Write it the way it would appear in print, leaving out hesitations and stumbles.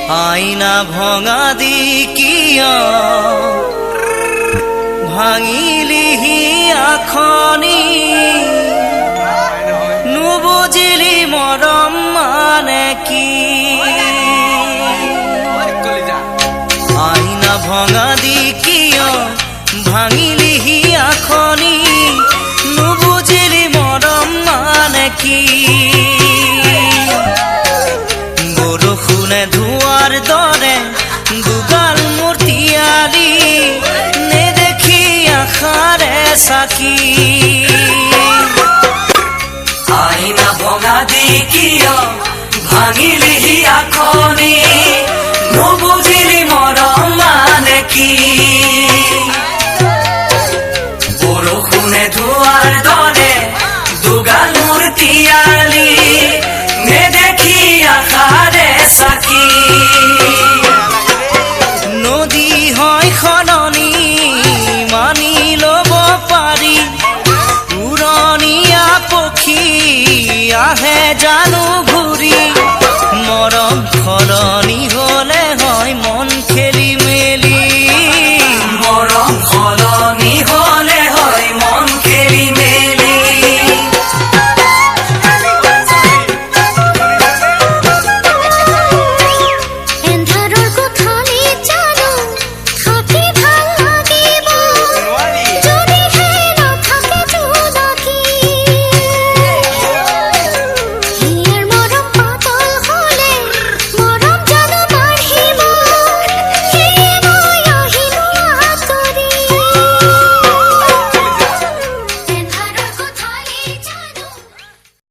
আইনা ভঙা দি কিয় ভাঙিলিহি আখনি নুবুজিলি মৰম মানে কি আইনা ভঙা দি কিয় ভাঙিলিহি আখনি নুবুজিলি মৰম মানে কি বৰষুণে ধোৱাৰ দৰে দুগাল মূৰ্তি আলি নেদেখি আশাৰে চাকি আইনা ভঙা দি কিয় ভাঙিলিহি আখনি নুবুজিলি মৰম মানে কি বৰষুণে ধোৱাৰ দৰে দুগাল মূৰ্তি আলি নেদেখি আশাৰে চাকি নদী হয় সলনি মানি ল'ব পাৰি উৰণীয়া পক্ষী আহে জানো